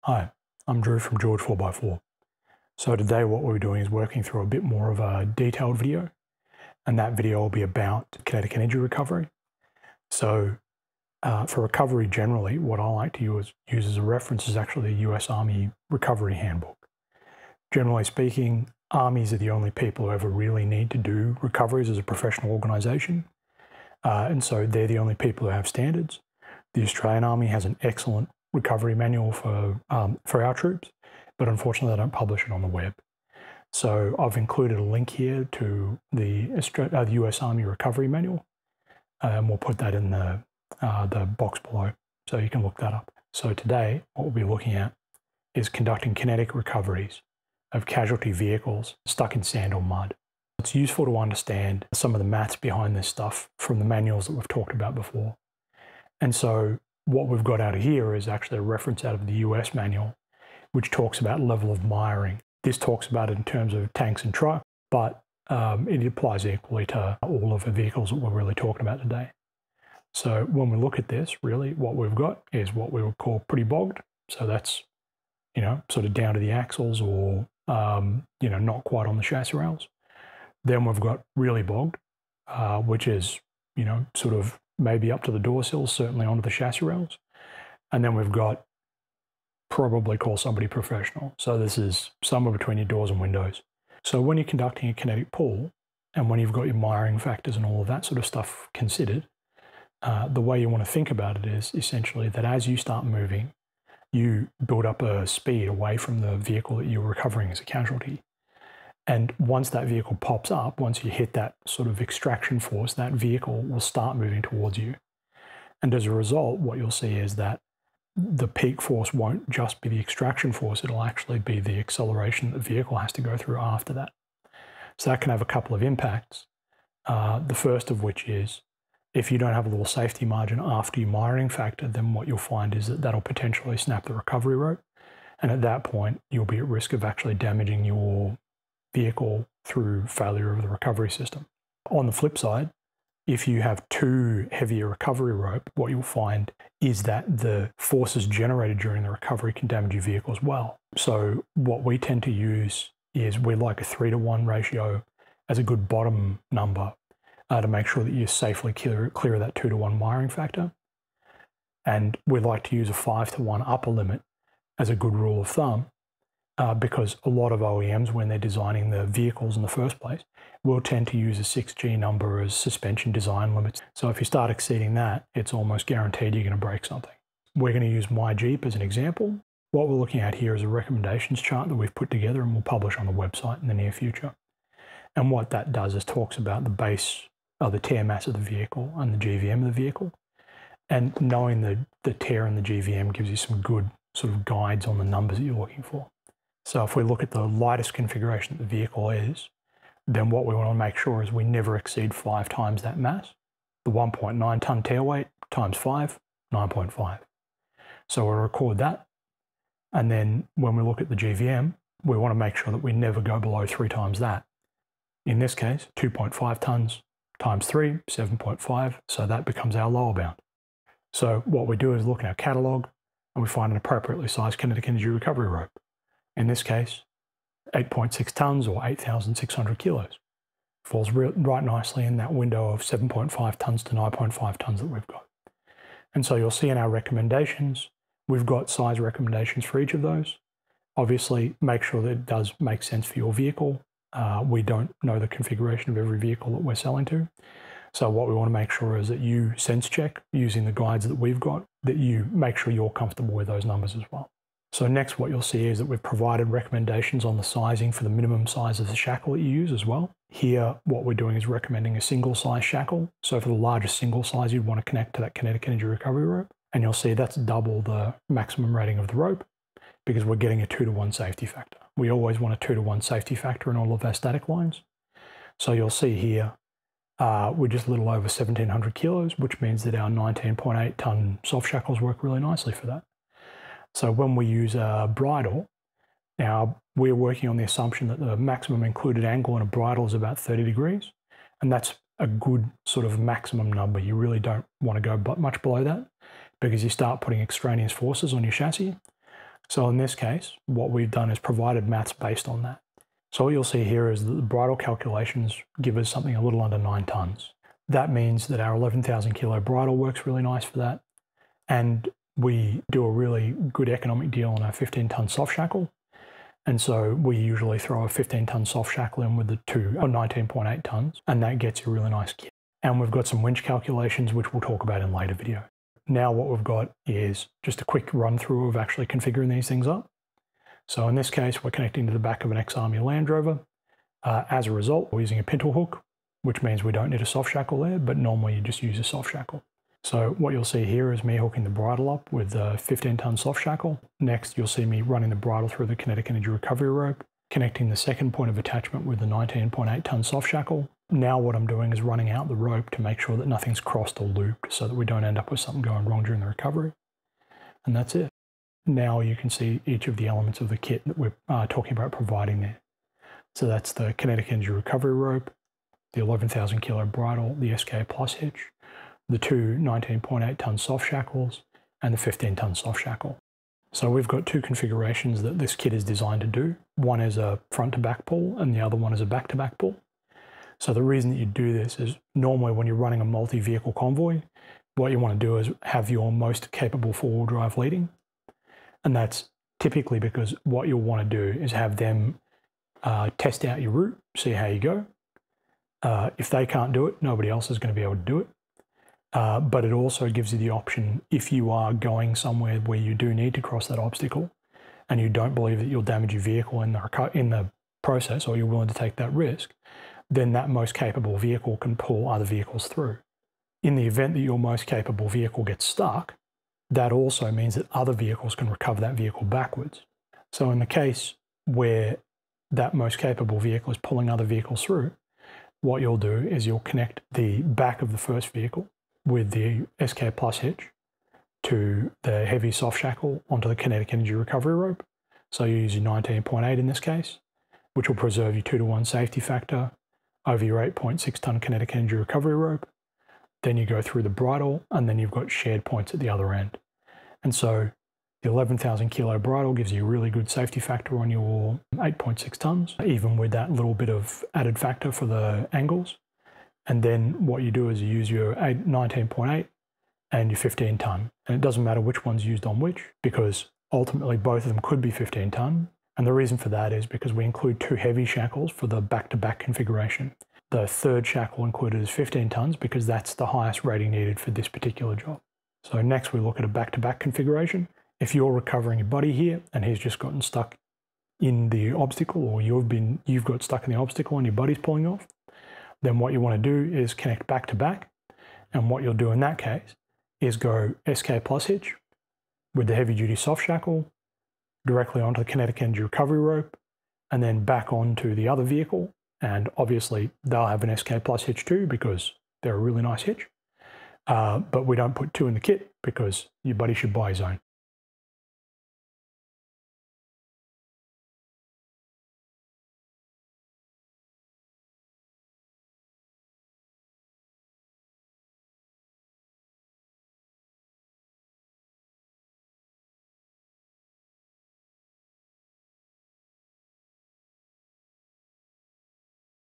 Hi, I'm Drew from George4x4. So today what we're doing is working through a bit more of a detailed video, and that video will be about kinetic energy recovery. So for recovery generally, what I like to use as a reference is actually the US Army Recovery Handbook. Generally speaking, armies are the only people who ever really need to do recoveries as a professional organisation, and so they're the only people who have standards. The Australian Army has an excellent recovery manual for our troops, but unfortunately they don't publish it on the web. So I've included a link here to the US Army Recovery Manual, and we'll put that in the box below so you can look that up. So today what we'll be looking at is conducting kinetic recoveries of casualty vehicles stuck in sand or mud. It's useful to understand some of the maths behind this stuff from the manuals that we've talked about before. And so what we've got out of here is actually a reference out of the US manual, which talks about level of miring. This talks about it in terms of tanks and trucks, but it applies equally to all of the vehicles that we're really talking about today. So when we look at this, really what we've got is what we would call pretty bogged. So that's, sort of down to the axles or, not quite on the chassis rails. Then we've got really bogged, which is, sort of maybe up to the door sills, certainly onto the chassis rails. And then we've got probably call somebody professional. So this is somewhere between your doors and windows. So when you're conducting a kinetic pull, and when you've got your miring factors and all of that sort of stuff considered, the way you want to think about it is essentially that as you start moving, you build up a speed away from the vehicle that you're recovering as a casualty. And once that vehicle pops up, once you hit that sort of extraction force, that vehicle will start moving towards you. And as a result, what you'll see is that the peak force won't just be the extraction force, it'll actually be the acceleration that the vehicle has to go through after that. So that can have a couple of impacts. The first of which is, if you don't have a little safety margin after your miring factor, then what you'll find is that that'll potentially snap the recovery rope. And at that point, you'll be at risk of actually damaging your vehicle through failure of the recovery system. On the flip side, if you have too heavy a recovery rope, what you'll find is that the forces generated during the recovery can damage your vehicle as well. So what we tend to use is we like a 3-to-1 ratio as a good bottom number to make sure that you safely clear of that 2-to-1 miring factor. And we like to use a 5-to-1 upper limit as a good rule of thumb, because a lot of OEMs, when they're designing the vehicles in the first place, will tend to use a 6G number as suspension design limits. So if you start exceeding that, it's almost guaranteed you're going to break something. We're going to use my Jeep as an example. What we're looking at here is a recommendations chart that we've put together and we'll publish on the website in the near future. And what that does is talks about the base of the tear mass of the vehicle and the GVM of the vehicle. And knowing the tear and the GVM gives you some good sort of guides on the numbers that you're looking for. So if we look at the lightest configuration that the vehicle is, then what we want to make sure is we never exceed 5 times that mass. The 1.9 ton tear weight times 5, 9.5. So we'll record that. And then when we look at the GVM, we want to make sure that we never go below 3 times that. In this case, 2.5 tons times 3, 7.5. So that becomes our lower bound. So what we do is look at our catalog and we find an appropriately sized kinetic energy recovery rope. In this case, 8.6 tons or 8,600 kilos. Falls right nicely in that window of 7.5 tons to 9.5 tons that we've got. And so you'll see in our recommendations, we've got size recommendations for each of those. Obviously, make sure that it does make sense for your vehicle. We don't know the configuration of every vehicle that we're selling to. So what we want to make sure is that you sense check using the guides that we've got, that you make sure you're comfortable with those numbers as well. So next what you'll see is that we've provided recommendations on the sizing for the minimum size of the shackle that you use as well. Here what we're doing is recommending a single size shackle. So for the largest single size you'd want to connect to that kinetic energy recovery rope. And you'll see that's double the maximum rating of the rope because we're getting a 2-to-1 safety factor. We always want a 2-to-1 safety factor in all of our static lines. So you'll see here we're just a little over 1,700 kilos, which means that our 19.8 ton soft shackles work really nicely for that. So when we use a bridle, now we're working on the assumption that the maximum included angle in a bridle is about 30 degrees. And that's a good sort of maximum number. You really don't want to go much below that because you start putting extraneous forces on your chassis. So in this case, what we've done is provided maths based on that. So what you'll see here is that the bridle calculations give us something a little under 9 tons. That means that our 11,000 kilo bridle works really nice for that. And we do a really good economic deal on our 15-ton soft shackle. And so we usually throw a 15-ton soft shackle in with the two 19.8 tons, and that gets you a really nice kit. And we've got some winch calculations, which we'll talk about in a later video. Now what we've got is just a quick run through of actually configuring these things up. So in this case, we're connecting to the back of an ex-Army Land Rover. As a result, we're using a pintle hook, which means we don't need a soft shackle there, but normally you just use a soft shackle. So what you'll see here is me hooking the bridle up with the 15-ton soft shackle. Next, you'll see me running the bridle through the kinetic energy recovery rope, connecting the second point of attachment with the 19.8-ton soft shackle. Now what I'm doing is running out the rope to make sure that nothing's crossed or looped so that we don't end up with something going wrong during the recovery. And that's it. Now you can see each of the elements of the kit that we're talking about providing there. So that's the kinetic energy recovery rope, the 11,000 kilo bridle, the SK Plus hitch, the two 19.8-ton soft shackles, and the 15-ton soft shackle. So we've got two configurations that this kit is designed to do. One is a front-to-back pull, and the other one is a back-to-back pull. So the reason that you do this is normally when you're running a multi-vehicle convoy, what you want to do is have your most capable four-wheel drive leading. And that's typically because what you'll want to do is have them test out your route, see how you go. If they can't do it, nobody else is going to be able to do it. But it also gives you the option, if you are going somewhere where you do need to cross that obstacle and you don't believe that you'll damage your vehicle in the process, or you're willing to take that risk, then that most capable vehicle can pull other vehicles through. In the event that your most capable vehicle gets stuck, that also means that other vehicles can recover that vehicle backwards. So in the case where that most capable vehicle is pulling other vehicles through, what you'll do is you'll connect the back of the first vehicle with the SK Plus hitch to the heavy soft shackle onto the kinetic energy recovery rope. So you use your 19.8 in this case, which will preserve your 2-to-1 safety factor over your 8.6-ton kinetic energy recovery rope. Then you go through the bridle, and then you've got shared points at the other end. And so the 11,000 kilo bridle gives you a really good safety factor on your 8.6 tons, even with that little bit of added factor for the angles. And then what you do is you use your 19.8 and your 15-ton. And it doesn't matter which one's used on which, because ultimately both of them could be 15-ton. And the reason for that is because we include two heavy shackles for the back-to-back configuration. The third shackle included is 15 tons because that's the highest rating needed for this particular job. So next we look at a back-to-back configuration. If you're recovering your buddy here and he's just gotten stuck in the obstacle, or you've got stuck in the obstacle and your buddy's pulling off, then what you want to do is connect back-to-back. And what you'll do in that case is go SK Plus hitch with the heavy-duty soft shackle directly onto the kinetic energy recovery rope, and then back onto the other vehicle. And obviously they'll have an SK Plus hitch too because they're a really nice hitch. But we don't put two in the kit because your buddy should buy his own.